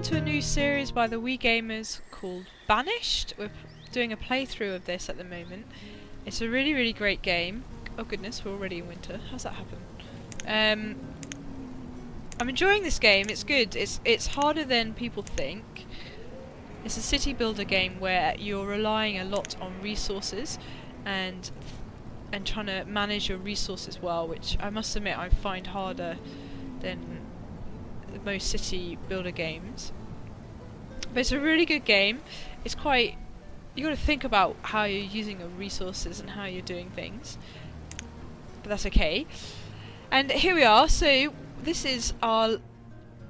to a new series by TheWeeGamers called Banished. We're doing a playthrough of this at the moment. It's a really, really great game. Oh goodness, we're already in winter. How's that happen? I'm enjoying this game. It's good. It's harder than people think. It's a city builder game where you're relying a lot on resources and trying to manage your resources well, which I must admit I find harder than most city builder games. But it's a really good game. It's quite... you got to think about how you're using your resources and how you're doing things. But that's okay. And here we are. So this is our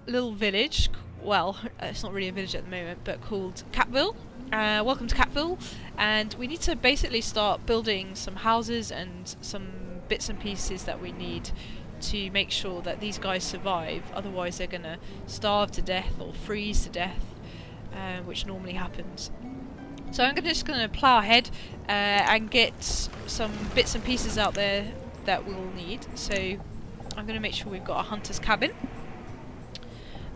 little village. Well, it's not really a village at the moment, but called CatVille. Welcome to CatVille. And we need to basically start building some houses and some bits and pieces that we need to make sure that these guys survive. Otherwise they're gonna starve to death or freeze to death, which normally happens. So I'm just gonna plough ahead and get some bits and pieces out there that we'll need. So I'm gonna make sure we've got a hunter's cabin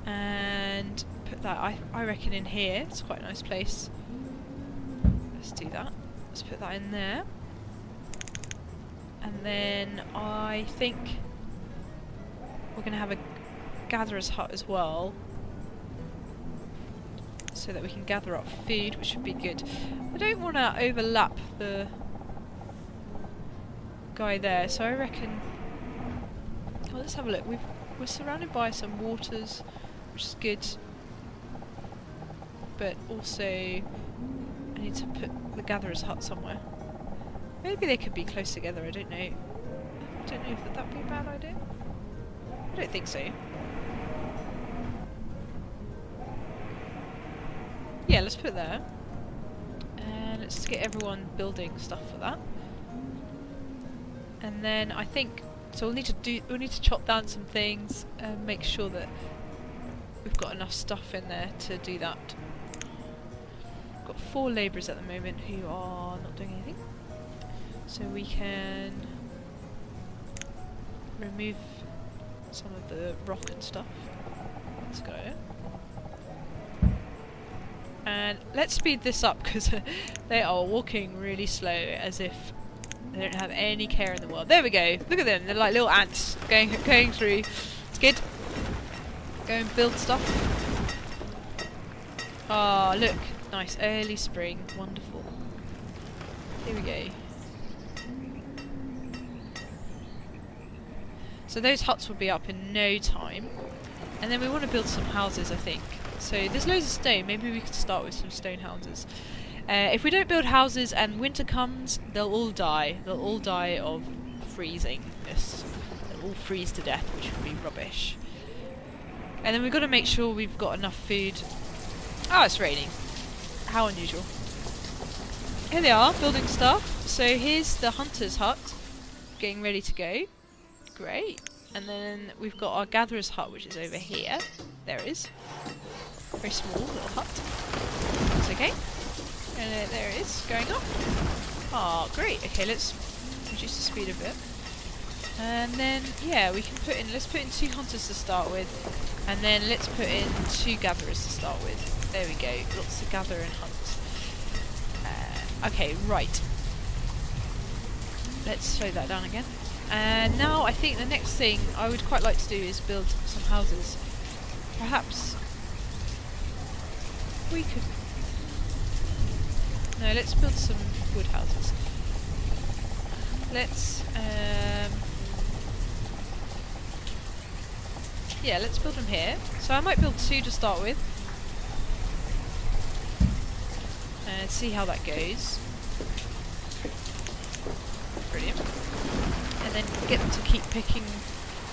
and put that, I reckon, in here. It's quite a nice place. Let's do that. Let's put that in there. And then I think we're going to have a gatherer's hut as well, so that we can gather up food, which would be good. I don't want to overlap the guy there, so I reckon... oh, let's have a look. We're surrounded by some waters, which is good, but also I need to put the gatherer's hut somewhere. Maybe they could be close together, I don't know. I don't know if that would be a bad idea. I don't think so. Yeah, let's put it there. And let's get everyone building stuff for that. And then I think... so we'll need to chop down some things and make sure that we've got enough stuff in there to do that. We've got 4 labourers at the moment who are not doing anything. So we can remove some of the rock and stuff. Let's go. And let's speed this up because they are walking really slow, as if they don't have any care in the world. There we go. Look at them. They're like little ants going through. It's good. Go and build stuff. Ah, look. Nice. Early spring. Wonderful. Here we go. So those huts will be up in no time. And then we want to build some houses, I think. So there's loads of stone. Maybe we could start with some stone houses. If we don't build houses and winter comes, they'll all die. They'll all die of freezingness. They'll all freeze to death, which would be rubbish. And then we've got to make sure we've got enough food. Oh, it's raining. How unusual. Here they are, building stuff. So here's the hunter's hut, getting ready to go. Great. And then we've got our gatherer's hut, which is over here. There it is. Very small little hut. That's okay. And there it is, going up. Ah, great. Okay, let's reduce the speed a bit. And then, yeah, we can let's put in 2 hunters to start with. And then let's put in 2 gatherers to start with. There we go. Lots to gather and hunt. Okay, right. Let's slow that down again. And now I think the next thing I would quite like to do is build some houses. Perhaps we could... no, let's build some wood houses. Let's... yeah, let's build them here. So I might build 2 to start with. And see how that goes. Brilliant. And then get them to keep picking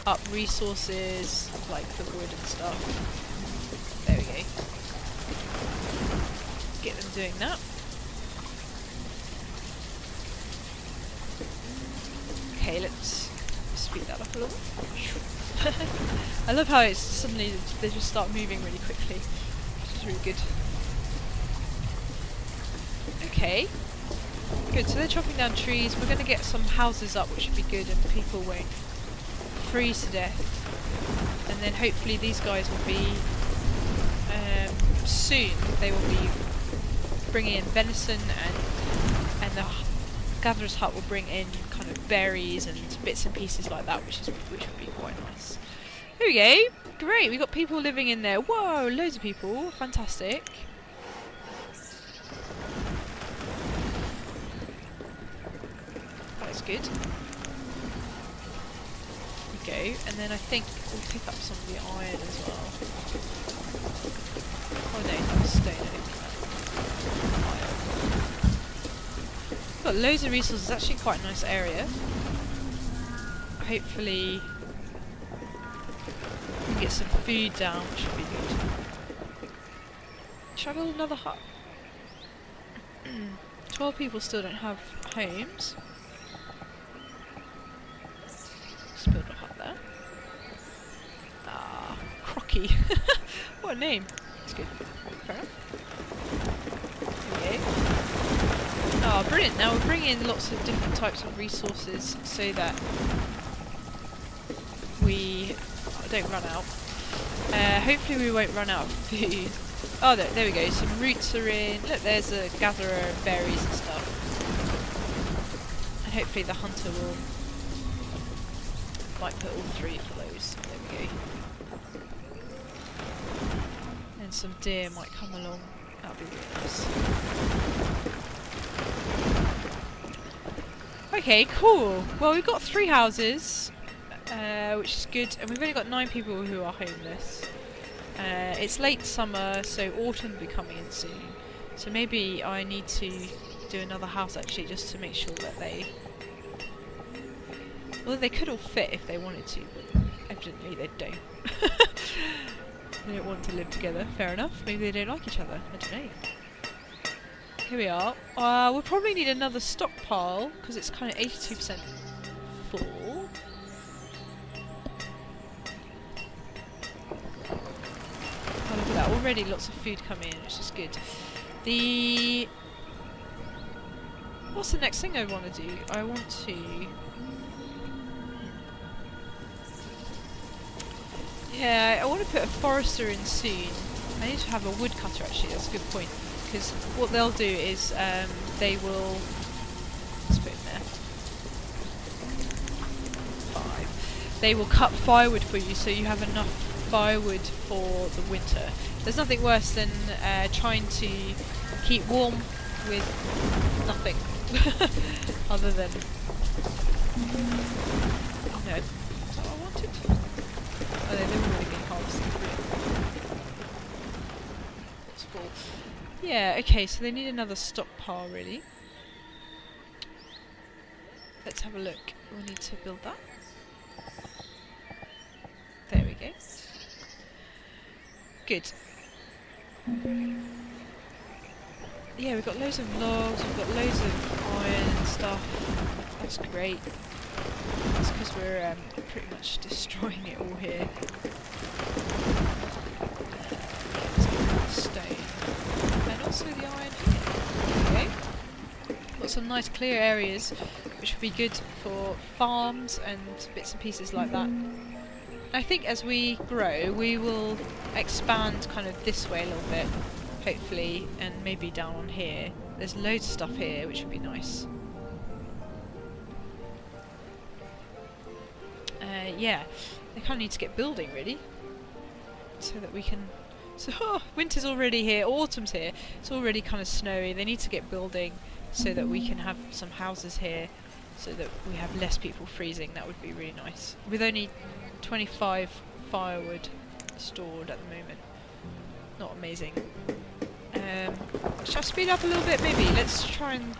up resources like the wood and stuff. There we go. Get them doing that. Okay, let's speed that up a little. I love how it's suddenly they just start moving really quickly, which is really good. Okay. Good, so they're chopping down trees. We're going to get some houses up, which would be good, and people won't freeze to death. And then hopefully these guys will be soon they will be bringing in venison, and the gatherer's hut will bring in kind of berries and bits and pieces like that, which would be quite nice. There we go. Great. We got people living in there. Whoa, loads of people. Fantastic. That's good. Go, and then I think we'll pick up some of the iron as well. Oh no, that's stone, I think. We've got loads of resources, it's actually quite a nice area. Hopefully we can get some food down, which should be good. Should I build another hut? 12 people still don't have homes. Let's build a hut there. Ah, Crocky. What a name. That's good. Fair enough. Okay. Oh, brilliant. Now we're bringing in lots of different types of resources so that we don't run out. Hopefully we won't run out of food. Oh, there we go. Some roots are in. Look, there's a gatherer of berries and stuff. And hopefully the hunter will might put all 3 for those. There we go. And some deer might come along. That'll be really nice. Okay, cool. Well, we've got 3 houses, which is good, and we've only got 9 people who are homeless. It's late summer, so autumn will be coming in soon. So maybe I need to do another house actually, just to make sure that they... Well, they could all fit if they wanted to, but evidently they don't. They don't want to live together, fair enough. Maybe they don't like each other, I don't know. Here we are. We'll probably need another stockpile, because it's kind of 82% full. Oh, look at that, already lots of food coming in, which is good. What's the next thing I want to do? I want to... Yeah, I want to put a forester in soon. I need to have a woodcutter actually, that's a good point. Because what they'll do is they will... Let's put it in there. 5. They will cut firewood for you so you have enough firewood for the winter. There's nothing worse than trying to keep warm with nothing. Other than... No, is that what I wanted? Oh, they've already been harvested. It's full. Yeah, okay, so they need another stockpile, really. Let's have a look. We'll need to build that. There we go. Good. Yeah, we've got loads of logs, we've got loads of iron and stuff. That's great. That's because we're pretty much destroying it all here. Let's get the stone. And also the iron here. Okay. Got some nice clear areas, which would be good for farms and bits and pieces like that. I think as we grow, we will expand kind of this way a little bit, hopefully, and maybe down on here. There's loads of stuff here, which would be nice. Yeah, they kind of need to get building, really, so that we can... So, winter's already here, autumn's here, it's already kind of snowy. They need to get building so that we can have some houses here, so that we have less people freezing. That would be really nice. With only 25 firewood stored at the moment. Not amazing. Shall I speed up a little bit, maybe? Let's try and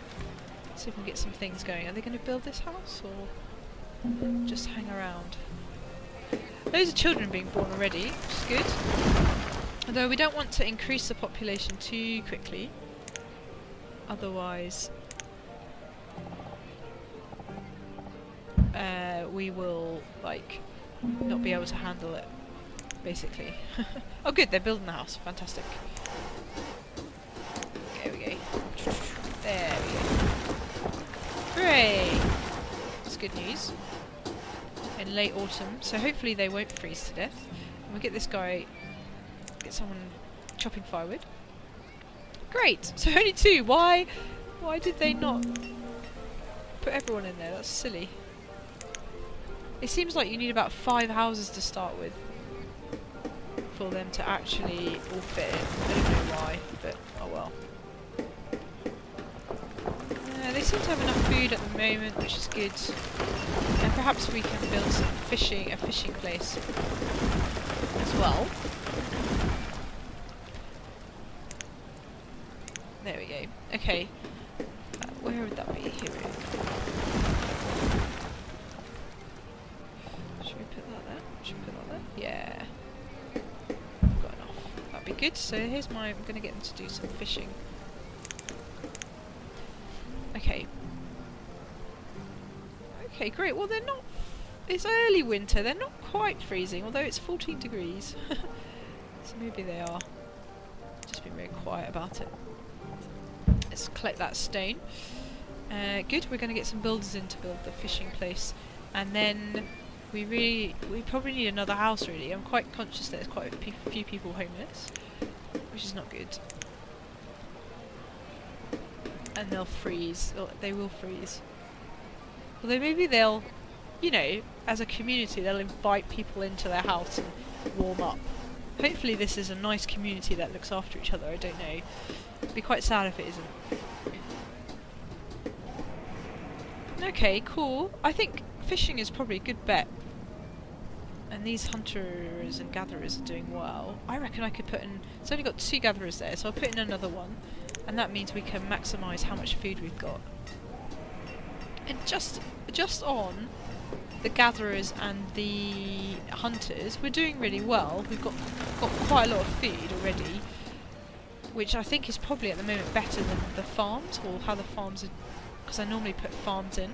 see if we can get some things going. Are they going to build this house, or just hang around? Loads of children being born already, which is good. Although we don't want to increase the population too quickly. Otherwise, we will, like, not be able to handle it, basically. Oh good, they're building the house. Fantastic. There we go. There we go. Hooray! That's good news. In late autumn, so hopefully they won't freeze to death. And we'll get this guy, get someone chopping firewood. Great. So only 2. Why did they not put everyone in there? That's silly. It seems like you need about 5 houses to start with for them to actually all fit in. I don't know why, but oh well. They seem to have enough food at the moment, which is good. And perhaps we can build a fishing place as well. There we go. Okay. Where would that be? Here we go. Should we put that there? Should we put that there? Yeah. I've got enough. That'd be good. So here's I'm going to get them to do some fishing. Okay. Okay, great. Well, they're not... It's early winter. They're not quite freezing, although it's 14 degrees. So maybe they are. Just being very quiet about it. Let's collect that stone. Good. We're going to get some builders in to build the fishing place. And then we probably need another house, really. I'm quite conscious that there's quite a few people homeless, which is not good. And they'll freeze. They will freeze. Although maybe they'll, you know, as a community, they'll invite people into their house and warm up. Hopefully this is a nice community that looks after each other. I don't know. It'd be quite sad if it isn't. Okay, cool. I think fishing is probably a good bet. And these hunters and gatherers are doing well. I reckon I could put in... It's only got 2 gatherers there, so I'll put in another one. And that means we can maximise how much food we've got. And just on the gatherers and the hunters, we're doing really well. We've got quite a lot of food already, which I think is probably at the moment better than the farms, or how the farms are, because I normally put farms in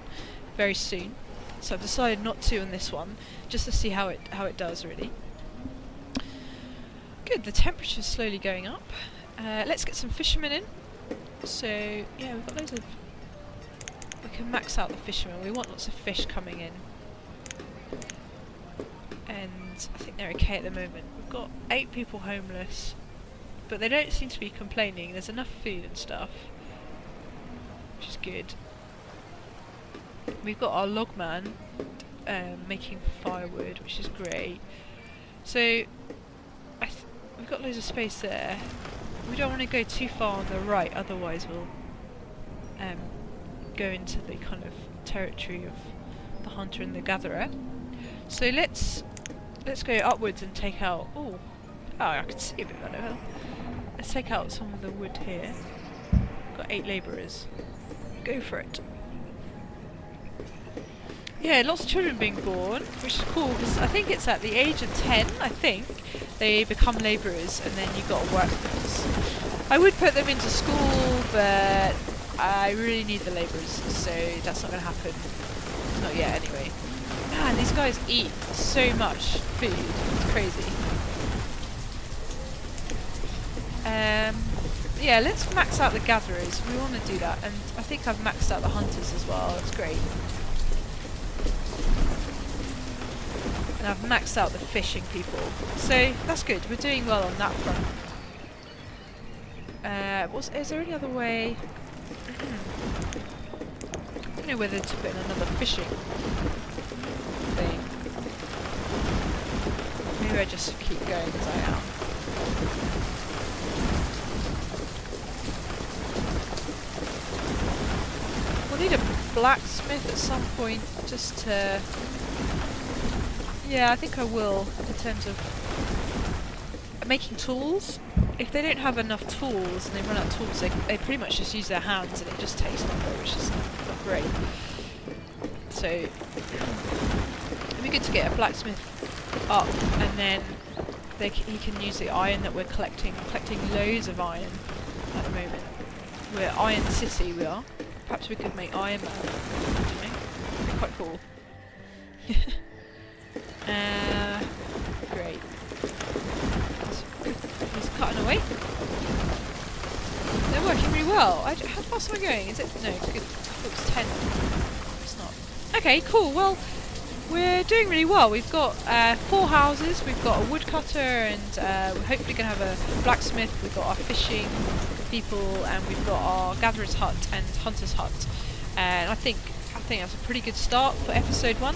very soon. So I've decided not to on this one, just to see how it does really. Good, the temperature's slowly going up. Let's get some fishermen in. So yeah, we've got loads of... We can max out the fishermen. We want lots of fish coming in. And I think they're okay at the moment. We've got 8 people homeless, but they don't seem to be complaining. There's enough food and stuff, which is good. We've got our logman making firewood, which is great. So we've got loads of space there. We don't want to go too far on the right, otherwise we'll go into the kind of territory of the hunter and the gatherer. So let's go upwards and take out... Oh, I can see a bit better. Let's take out some of the wood here. Got 8 labourers. Go for it. Yeah, lots of children being born, which is cool, because I think it's at the age of 10, I think, they become labourers, and then you've got to work things. I would put them into school, but I really need the labourers, so that's not going to happen. Not yet, anyway. Man, these guys eat so much food. It's crazy. Yeah, let's max out the gatherers. We want to do that, and I think I've maxed out the hunters as well. That's great. And I've maxed out the fishing people. So that's good. We're doing well on that front. Is there any other way? I don't know whether to put in another fishing thing. Maybe I just keep going as I am. We'll need a blacksmith at some point just to... Yeah, I think I will, in terms of making tools. If they don't have enough tools and they run out of tools, they pretty much just use their hands and it just takes longer, which is not great. So it'd be good to get a blacksmith up, and then he can use the iron that we're collecting. We're collecting loads of iron at the moment. We're Iron City, we are. Perhaps we could make Iron Man. I don't know. It'd be quite cool. Great. He's cutting away. They're working really well. How fast am I going? Is it... No, good. I thought it was 10. It's not. Okay, cool. Well, We're doing really well. We've got 4 houses, we've got a woodcutter, and we're hopefully going to have a blacksmith. We've got our fishing people, and we've got our gatherer's hut and hunter's hut. And I think that's a pretty good start for episode 1.